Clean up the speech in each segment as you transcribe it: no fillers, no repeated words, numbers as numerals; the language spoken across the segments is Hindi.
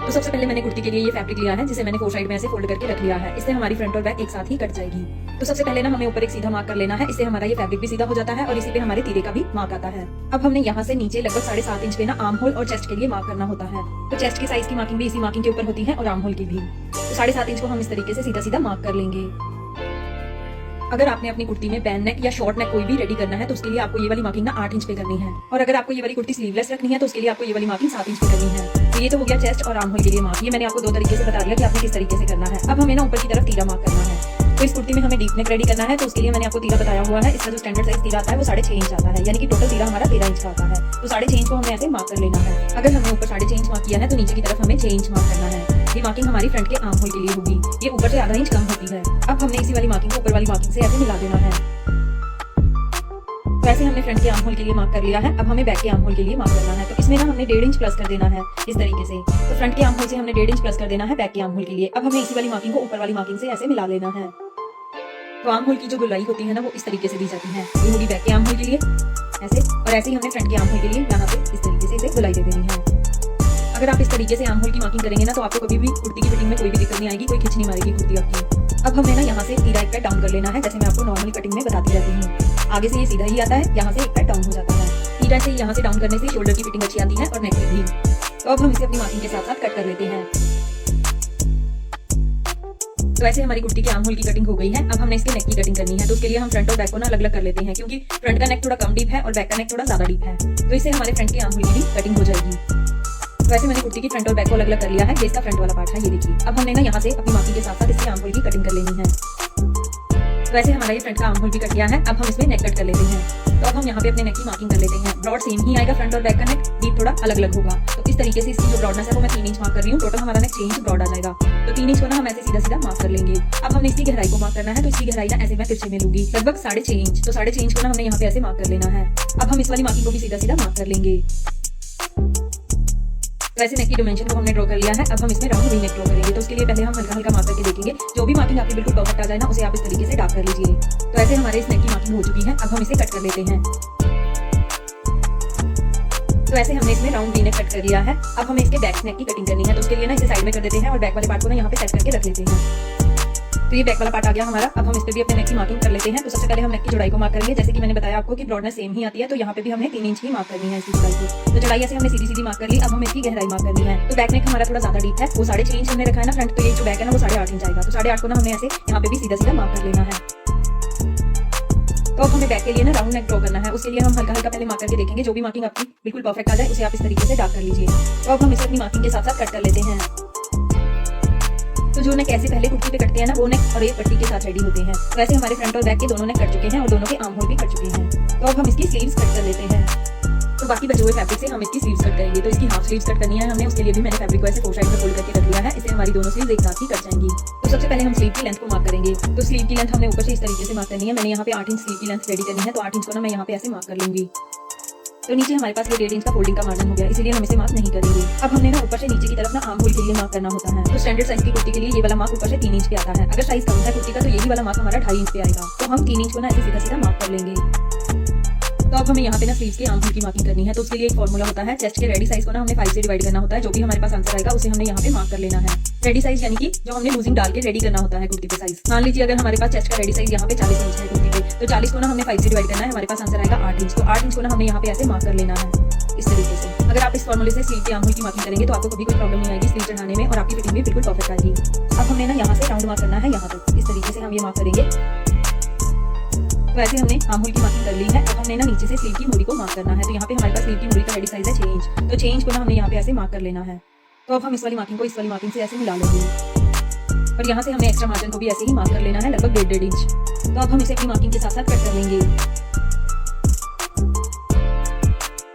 तो सबसे पहले मैंने कुर्ती के लिए ये फैब्रिक लिया है, जिसे मैंने 4 साइड में ऐसे फोल्ड करके रख लिया है। इससे हमारी फ्रंट और बैक एक साथ ही कट जाएगी। तो सबसे पहले ना हमें ऊपर एक सीधा मार्क कर लेना है, इससे हमारा ये फैब्रिक भी सीधा हो जाता है और इसी पे हमारे तीरे का भी मार्क आता है। अब हमने यहाँ से नीचे लगभग 7.5 इंच पे ना आर्म होल और चेस्ट के लिए मार्क करना होता है। तो चेस्ट की साइज की मार्किंग भी इसी मार्किंग के ऊपर होती है और आर्म होल की भी। तो 7.5 इंच को हम इस तरीके से सीधा सीधा मार्क कर लेंगे। अगर आपने अपनी कुर्ती में बैन नेक या शॉर्ट नेक कोई भी रेडी करना है तो उसके लिए आपको ये वाली मार्किंग ना 8 इंच पे करनी है। और अगर आपको ये वाली कुर्ती स्लीवलेस रखनी है तो उसके लिए आपको ये वाली मार्किंग 7 इंच पे करनी है। तो ये तो हो गया चेस्ट और आर्म होल के लिए मार्क। ये मैंने आपको 2 तरीके से बता दिया कि आपने किस तरीके से करना है। अब हमें ना ऊपर की तरफ तीरा मार्क करना है। तो इस कुर्ती में हमें डीप नेक रेडी करना है, तो उसके लिए मैंने आपको तीरा बताया हुआ है। इसका जो स्टैंडर्ड साइज तीरा आता है वो 6.5 इंच आता है, यानी कि टोटल तीरा हमारा 13 इंच का आता है। तो 6.5 इंच को हमें ऐसे मार्क कर लेना है। अगर हमने ऊपर 6.5 इंच मार्क किया है तो नीचे की तरफ हमें 6 इंच मार्क करना है। ये मार्किंग हमारी फ्रंट के आर्म होल के लिए होगी। ये ऊपर से आधा इंच कम होती है। अब हमने इसी वाली मार्किंग को ऊपर वाली मार्किंग से ऐसे मिला देना है। तो ऐसे हमने फ्रंट के आर्म होल के लिए मार्क कर लिया है। अब हमें बैक के आर्म होल के लिए मार्क करना है। तो इसमें ना हमने 1.5 इंच प्लस कर देना है इस तरीके से। तो फ्रंट के आर्म होल से हमने 1.5 इंच प्लस कर देना है बैक के आर्म होल के लिए। अब हमें इसी वाली मार्किंग को ऊपर वाली मार्किंग से ऐसे मिला लेना है। तो आर्म होल की जो गोलाई होती है ना वो इस तरीके से दी जाती है। ये होगी बैक के आर्म होल के लिए ऐसे, और ऐसे ही हमने फ्रंट के आर्म होल के लिए यहाँ पे इस तरीके से इसे गोलाई दे देनी है। अगर आप इस तरीके से आर्म होल की मार्किंग करेंगे ना तो आपको कभी भी कुर्ती की फिटिंग में कोई भी दिक्कत नहीं आएगी, कोई खिंच नहीं मारेगी कुर्ती आपकी। अब हमें ना यहाँ से तीरा एक पैड डाउन कर लेना है, जैसे मैं आपको नॉर्मल कटिंग में बताती रहती हूँ। आगे से ये सीधा ही आता है, यहाँ से एक पैड डाउन हो जाता है। तीरा से यहाँ से डाउन करने से शोल्डर की फिटिंग अच्छी आती है और नेक में भी। तो अब हम इसे अपनी मार्किंग के साथ साथ कट कर लेते हैं। तो ऐसे हमारी कुर्ती के आर्म होल की कटिंग हो गई है। अब हमने इसके नेक की कटिंग करनी है। तो उसके लिए हम फ्रंट और बैक को ना अलग अलग कर लेते हैं, क्योंकि फ्रंट का नेक थोड़ा कम डीप है और बैक का नेक थोड़ा ज्यादा डीप है। तो इससे हमारे फ्रंट के आर्म होल की भी कटिंग हो जाएगी। तो वैसे मैंने कुर्ती की फ्रंट और बैक को अलग अलग कर लिया है। ये इसका फ्रंट वाला पार्ट है, ये देखिए। अब हमने ना यहाँ से अपनी मार्किंग के साथ साथ इसके आर्म होल की कटिंग कर लेनी है। तो वैसे हमारा ये फ्रंट का आर्म होल भी कट गया है। अब हम इसमें नेक कट कर लेते हैं। तो अब हम यहाँ पे अपने नेक की मार्किंग कर लेते हैं। ब्रॉड सेम ही आएगा फ्रंट और बैक का नेक, डीप थोड़ा अलग अलग होगा। तो इस तरीके से इसकी जो ब्रॉडनेस है वो मैं 3 इंच मार्क कर रही हूँ। टोटल हमारा नेक 6 इंच ब्रॉड आ जाएगा। तो 3 इंच को ना हम ऐसे सीधा सीधा मार्क कर लेंगे। अब हमने इसकी गहराई को मार्क करना है। तो इसकी गहराई ना ऐसे मैं तिरछे में लूंगी, लगभग 6.5 इंच। तो 6.5 इंच को ना हमने यहाँ पे ऐसे मार्क कर लेना है। अब हम इस वाली मार्किंग को भी सीधा सीधा मार्क कर लेंगे। तो ऐसे नेक की डायमेंशन को हमने ड्रॉ कर लिया है। अब हम इसमें राउंड वी नेक ड्रॉ करेंगे। तो उसके लिए पहले हम हल्का हल्का मार्क करके देखेंगे। जो भी मार्किंग आपकी बिल्कुल परफेक्ट आ जाए ना उसे आप इस तरीके से डार्क कर लीजिए। तो ऐसे हमारे इस नेक की मार्किंग हो चुकी है। अब हम इसे कट कर लेते हैं। तो ऐसे हमने इसमें राउंड वी नेक कट कर लिया है। अब हमें इसके बैक नेक की कटिंग करनी है। तो उसके लिए ना इसे साइड में कर देते हैं और बैक वाले पार्ट को ना यहाँ पे सेट करके रख लेते हैं। तो ये बैक वाला पार्ट आ गया हमारा। अब हम इस पे भी अपने नेक की मार्किंग कर लेते हैं। तो सबसे पहले हम नेक की चौड़ाई को मार्क करेंगे। जैसे कि मैंने बताया आपको कि ब्रॉडनेस सेम ही आती है, तो यहाँ पे भी हमने 3 इंच ही मार्क करनी है इसकी चौड़ाई को। तो चौड़ाई ऐसे हमने सीधी सीधी मार्क कर ली। अब हमें इसकी गहराई मार्क करनी है। तो बैक नेक हमारा थोड़ा ज्यादा डीप है, वो 6.5 इंच हमने रखा है ना फ्रंट। तो ये जो बैक है ना वो 8.5 इंच आएगा। तो 8.5 को ना हमने ऐसे यहाँ पे भी सीधा सीधा मार्क कर लेना है। तो अब हमें बैक के लिए ना राउंड नेक ड्रॉ करना है। उसके लिए हम हल्का हल्का पहले मार्क करके देखेंगे। जो भी मार्किंग आपकी बिल्कुल परफेक्ट आ जाए उसे आप इस तरीके से डार्क कर लीजिए। तो अब हम इसे अपनी मार्किंग के साथ साथ कट कर लेते हैं। तो जो नेक ऐसे पहले कुर्ती पे कटते हैं ना वो नेक और ये पट्टी के साथ रेडी होते हैं। वैसे हमारे फ्रंट और बैक के दोनों नेक कट चुके हैं और दोनों के आर्म होल भी कट चुके हैं। तो अब हम इसकी स्लीव्स कट कर लेते हैं। तो बाकी बचे हुए फैब्रिक से हम इसकी स्लीव्स कट करेंगे। तो इसकी हाफ स्लीव्स कट करनी है हमें। उसके लिए भी मैंने फैब्रिक को ऐसे 4 साइड में फोल्ड करके रख लिया है। इससे हमारी दोनों स्लीव्स एक साथ ही कट जाएंगी। तो सबसे पहले हम स्लीव की लेंथ को मार्क करेंगे। तो स्लीव की लेंथ हमने ऊपर से इस तरीके से मार्क करनी है। मैंने यहाँ पे 8 इंच स्लीव की लेंथ रेडी करनी है। तो 8 इंच को ना मैं यहाँ पे ऐसे मार्क कर लूंगी। तो नीचे हमारे पास ये 1.5 इंच का फोल्डिंग का मार्जिन हो गया, इसीलिए हम इसे मार्क नहीं करेंगे। अब हमने ना ऊपर से नीचे की तरफ ना आर्म होल के लिए मार्क करना होता है। तो स्टैंडर्ड साइज की कुर्ती के लिए ये वाला मार्क ऊपर से 3 इंच पे आता है। अगर साइज कम है कुर्ती का तो यही वाला मार्क हमारा 2.5 इंच पे आएगा। तो हम 3 इंच को ना ऐसे सीधा सीधा मार्क कर लेंगे। तो अब हमें यहाँ पे ना स्लीव्स के आर्म होल की मार्किंग करनी है। तो उसके लिए एक फॉर्मूला होता है। चेस्ट के रेडी साइज को ना हमने 5 से डिवाइड करना होता है। जो भी हमारे पास आंसर आएगा उसे हमने यहाँ पे मार्क कर लेना है। रेडी साइज यानी कि जो हमने लूजिंग डाल के रेडी करना होता है कुर्ती पे साइज। मान लीजिए अगर हमारे पास चेस्ट का रेडी साइज यहाँ पे 40 इंच है कुर्ती पे, तो 40 को ना हमने 5 से डिवाइड करना है। हमारे पास आंसर आएगा 8 इंच। तो 8 इंच को ना हमने यहाँ पे ऐसे मार्क कर लेना है इस तरीके से। अगर आप इस फॉर्मूले से स्लीव के आर्म होल की मार्किंग करेंगे तो आपको कभी कोई प्रॉब्लम नहीं आएगी स्लीव चढ़ाने में और आपकी फिटिंग भी बिल्कुल परफेक्ट आएगी। अब हमने ना यहाँ से राउंड मार्क करना है यहाँ तक। इस तरीके से हम ये मार्क करेंगे। तो ऐसे हमने आर्म होल की मार्किंग कर ली है। अब हमने ना नीचे से स्लीव की मूरी को मार्क करना है। तो यहाँ पे हमारे पास स्लीव की मूरी का रेडी साइज है 6 इंच। तो 6 इंच को ना हमने यहाँ पे ऐसे मार्क कर लेना है। तो अब हम इस वाली मार्किंग को इस वाली मार्किंग से ऐसे मिला लेंगे और यहाँ से हमने एक्स्ट्रा मार्जिन को भी ऐसे ही मार्क कर लेना है, लगभग 1.5 इंच। तो अब हम इसे अपनी मार्किंग के साथ साथ कट कर लेंगे।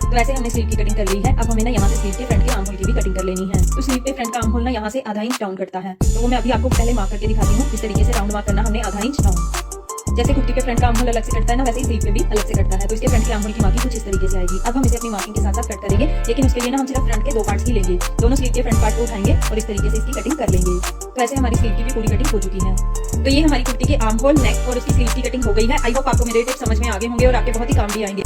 तो ऐसे हमने स्लीव की कटिंग कर ली है। अब हमें ना यहाँ से स्लीव के फ्रंट के आर्म होल की भी कटिंग कर लेनी है। तो स्लीव पे फ्रंट का आर्म होल ना यहाँ से आधा इंच डाउन कटता है। तो वो मैं अभी आपको पहले मार्क करके दिखाती हूँ। इस तरीके से राउंड मार्क करना हमने आधा इंच डाउन। जैसे कुर्ती पे फ्रंट का आर्म होल अलग से कटता है ना, वैसे ही स्लीव पे भी अलग से कटता है। तो इसके फ्रंट के आर्म होल की मार्किंग कुछ इस तरीके से आएगी। अब हम इसे अपनी मार्किंग के साथ साथ कट करेंगे, लेकिन उसके लिए ना हम सिर्फ फ्रंट के 2 पार्ट्स ही लेंगे। दोनों स्लीव के फ्रंट पार्ट को उठाएंगे और इस तरीके से इसकी कटिंग कर लेंगे। तो ऐसे हमारी स्लीव की भी पूरी कटिंग हो चुकी है। तो ये हमारी कुर्ती के आर्म होल, नेक और उसकी स्लीव की कटिंग हो गई है। आई होप आपको मेरे टिप्स समझ में आ गए होंगे और आपके बहुत ही काम भी आएंगे।